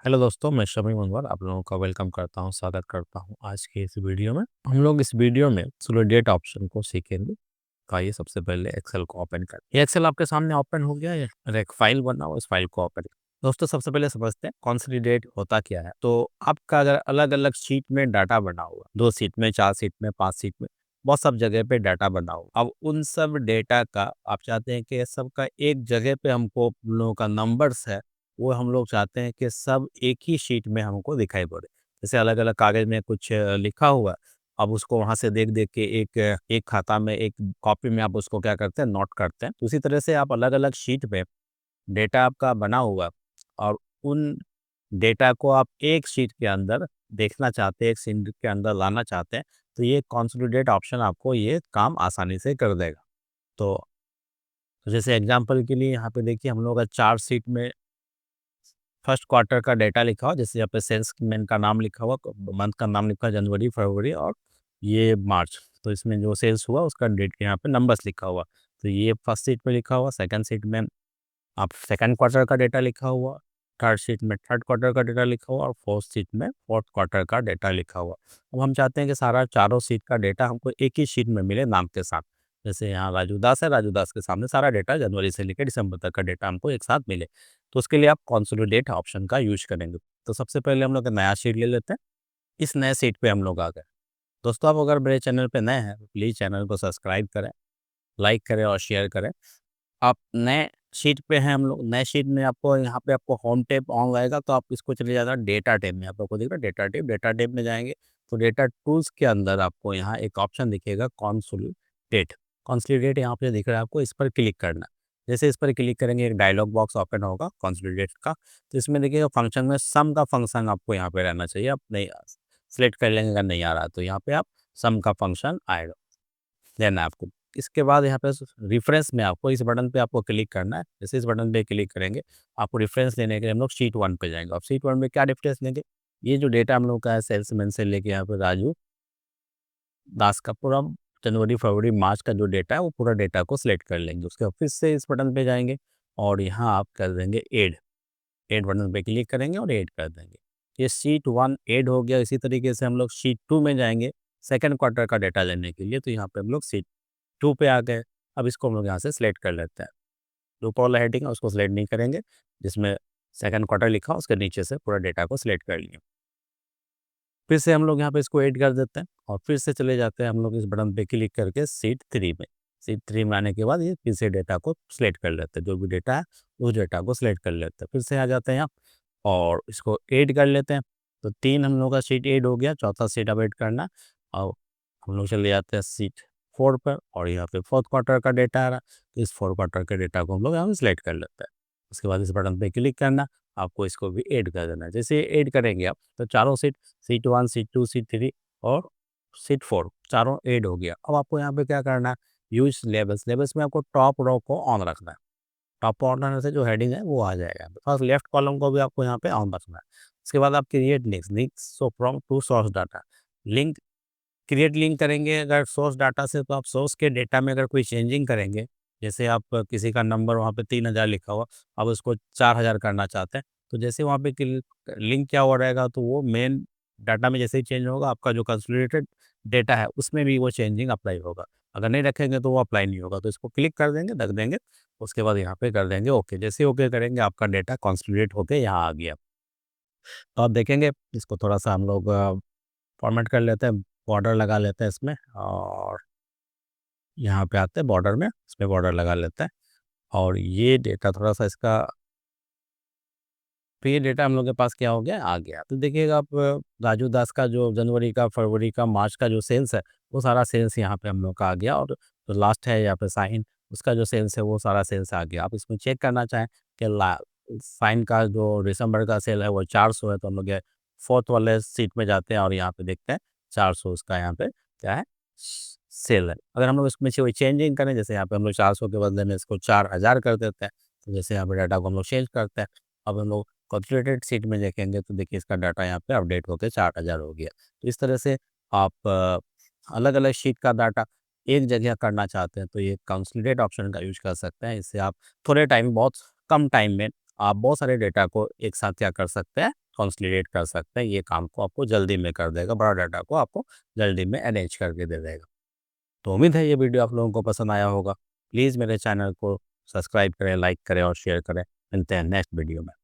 Hello दोस्तों, मैं शमी मनवर आप लोगों का वेलकम करता हूं, स्वागत करता हूं आज के इस वीडियो में। हम लोग इस वीडियो में सोलिडेट ऑप्शन को सीखेंगे। आइए सबसे पहले एक्सेल को ओपन कर। ये एक्सेल आपके सामने ओपन हो गया है और एक फाइल बना हुआ, इस फाइल को ओपन। दोस्तों सबसे पहले समझते हैं कंसोलिडेट होता क्या है। तो आपका अगर अलग अलग शीट में डाटा बना हुआ, 2 शीट में, 4 शीट में, 5 शीट में, बहुत सब जगह पे डाटा बना हुआ। अब उन सब डेटा का आप चाहते हैं कि सबका एक जगह पे हमको उन लोगों का नंबर्स है, वो हम लोग चाहते हैं कि सब एक ही शीट में हमको दिखाई पड़े। जैसे अलग-अलग कागज़ में कुछ लिखा हुआ है, अब उसको वहाँ से देख-देख के एक खाता में, एक कॉपी में आप उसको क्या करते हैं, नोट करते हैं। तो उसी तरह से आप अलग-अलग शीट पे डेटा आपका बना हुआ है और उन डेटा को आप एक शीट के अंदर देखना चाहते हैं, एक शीट के अंदर लाना चाहते हैं, तो ये कंसोलिडेट ऑप्शन आपको ये काम आसानी से कर देगा। तो जैसे एग्ज़ाम्पल के लिए यहाँ पे देखिए हम लोग का 4 शीट में फर्स्ट क्वार्टर का डेटा लिखा हुआ, जैसे यहाँ पे सेल्समैन का नाम लिखा हुआ, मंथ का नाम लिखा है जनवरी, फरवरी और ये मार्च। तो इसमें जो सेल्स हुआ उसका डेट यहाँ पे नंबर्स लिखा हुआ। तो ये फर्स्ट शीट पे लिखा हुआ, सेकंड शीट में आप सेकंड क्वार्टर का डेटा लिखा हुआ, थर्ड शीट में थर्ड क्वार्टर का डेटा लिखा हुआ और फोर्थ शीट में फोर्थ क्वार्टर का डेटा लिखा हुआ। अब हम चाहते हैं कि सारा चारों शीट का डेटा हमको एक ही शीट में मिले नाम के साथ। जैसे यहाँ राजू दास है, राजू दास के सामने सारा डेटा जनवरी से लेकर दिसंबर तक का डेटा हमको एक साथ मिले। तो उसके लिए आप कंसोलिडेट ऑप्शन का यूज करेंगे। तो सबसे पहले हम लोग एक नया शीट ले लेते हैं। इस नए शीट पे हम लोग आ गए। दोस्तों आप अगर मेरे चैनल पे नए हैं तो प्लीज़ चैनल को सब्सक्राइब करें, लाइक करें और शेयर करें। आप नए शीट पे हैं हम लोग, नए शीट में आपको यहाँ पे आपको होम टैब ऑन रहेगा, तो आप इसको चले जाना डेटा टैब में। आप लोग को दिख रहा है डेटा टैब में जाएँगे तो डेटा टूल्स के अंदर आपको यहाँ एक ऑप्शन दिखेगा कंसोलिडेट। कंसोलिडेट यहाँ पे दिख रहा है आपको, इस पर क्लिक करना है। जैसे इस पर क्लिक करेंगे एक डायलॉग बॉक्स ओपन होगा कंसोलिडेट का। तो इसमें देखिएगा फंक्शन में सम का फंक्शन आपको यहाँ पे रहना चाहिए। आप नहीं सेलेक्ट कर लेंगे, अगर नहीं आ रहा तो यहाँ पे आप सम का फंक्शन आएगा, देना है आपको। इसके बाद यहाँ पे रेफरेंस में आपको इस बटन पे आपको क्लिक करना है। जैसे इस बटन पे क्लिक करेंगे, आपको रेफरेंस लेने के लिए हम लोग शीट 1 पे जाएँगे। अब शीट 1 में क्या रेफरेंस लेंगे? ये जो डेटा हम लोग का है सेल्समैन से लेके यहाँ पे राजू दास का पूरा जनवरी, फरवरी, मार्च का जो डेटा है वो पूरा डेटा को सिलेक्ट कर लेंगे। उसके बाद फिर से इस बटन पे जाएँगे और यहाँ आप कर देंगे ऐड। ऐड बटन पे क्लिक करेंगे और ऐड कर देंगे। ये शीट 1 ऐड हो गया। इसी तरीके से हम लोग शीट 2 में जाएँगे सेकंड क्वार्टर का डेटा लेने के लिए, तो यहाँ पे हम लोग शीट 2 पे आ गए। अब इसको हम लोग यहाँ से सिलेक्ट कर लेते हैं। जो ऊपर वाला हेडिंग है उसको सिलेक्ट नहीं करेंगे, जिसमें सेकंड क्वार्टर लिखा हो उसके नीचे से पूरा डेटा को सिलेक्ट कर लिए। फिर से हम लोग यहाँ पे इसको ऐड कर देते हैं और फिर से चले जाते हैं हम लोग इस बटन पे क्लिक करके शीट 3 में। शीट 3 में आने के बाद ये फिर से डेटा को सिलेक्ट कर लेते हैं, जो भी डेटा है उस डेटा को सिलेक्ट कर लेते हैं। फिर से आ जाते हैं यहाँ और इसको ऐड कर लेते हैं। तो 3 हम लोग का शीट ऐड हो गया, चौथा शीट अब ऐड करना है और हम लोग चले जाते हैं शीट 4 पर और यहाँ पे फोर्थ क्वार्टर का डेटा आ रहा है, तो इस फोर्थ क्वार्टर के डेटा को हम लोग यहाँ पे सिलेक्ट कर लेते हैं। उसके बाद इस बटन पे क्लिक करना, आपको इसको भी ऐड कर देना है। जैसे ऐड करेंगे आप तो चारों शीट, शीट 1, शीट 2, शीट 3 और शीट 4 चारों ऐड हो गया। अब आपको यहाँ पे क्या करना है, यूज़ लेबल्स, लेबल्स में आपको टॉप रो को ऑन रखना है। टॉप ऑन रहने से जो हेडिंग है वो आ जाएगा। फर्स्ट लेफ्ट कॉलम को भी आपको यहाँ पे ऑन रखना है। उसके बाद आप create links, links so from to source data. Link create link करेंगे अगर सोर्स डाटा से, तो आप सोर्स के डेटा में अगर कोई चेंजिंग करेंगे, जैसे आप किसी का नंबर वहाँ पे 3000 लिखा हुआ, आप उसको 4000 करना चाहते हैं, तो जैसे वहाँ पे लिंक क्या हो रहेगा, तो वो मेन डाटा में जैसे ही चेंज होगा, आपका जो कंसोलिडेटेड डेटा है उसमें भी वो चेंजिंग अप्लाई होगा। अगर नहीं रखेंगे तो वो अप्लाई नहीं होगा। तो इसको क्लिक कर देंगे, रख देंगे, उसके बाद यहाँ पे कर देंगे ओके। जैसे ही ओके करेंगे आपका डेटा कंसोलिडेट होके यहाँ आ गया। तो आप देखेंगे इसको थोड़ा सा हम लोग फॉर्मेट कर लेते हैं, बॉर्डर लगा लेते हैं इसमें और यहाँ पे आते हैं बॉर्डर में, इसमें बॉर्डर लगा लेते हैं और ये डेटा थोड़ा-सा इसका, तो ये डेटा हम लोग के पास क्या हो गया, आ गया। तो देखिएगा आप राजू दास का जो जनवरी का, फरवरी का, मार्च का जो सेल्स है, वो सारा सेल्स यहाँ पे हम लोग का आ गया और जो लास्ट है यहाँ पे साइन, उसका जो सेल्स है वो सारा सेल्स आ गया। आप इसमें चेक करना चाहें कि ला साइन का जो दिसंबर का सेल है वो 400 है, तो हम लोग ये 4th वाले सीट में जाते हैं और यहाँ पे देखते हैं 400 उसका यहाँ पे क्या है, सेल है। अगर हम लोग इसमें से कोई चेंजिंग करें, जैसे यहाँ पे हम लोग 400 के बदले में इसको 4000 कर देते हैं, तो जैसे यहाँ पे डाटा को हम लोग चेंज करते हैं। अब हम लोग कैलकुलेटेड शीट में देखेंगे तो देखिए इसका डाटा यहाँ पे अपडेट होकर 4000 हो गया। तो इस तरह से आप अलग-अलग शीट का डाटा एक जगह करना चाहते हैं तो ये कंसोलिडेट ऑप्शन का यूज़ कर सकते हैं। इससे आप थोड़े टाइम, बहुत कम टाइम में आप बहुत सारे डेटा को एक साथ क्या कर सकते हैं, कंसोलिडेट कर सकते हैं। ये काम को आपको जल्दी में कर देगा, बड़ा डाटा को आपको जल्दी में अरेंज करके दे देगा। तो उम्मीद है ये वीडियो आप लोगों को पसंद आया होगा। प्लीज़ मेरे चैनल को सब्सक्राइब करें, लाइक करें और शेयर करें। मिलते हैं नेक्स्ट वीडियो में।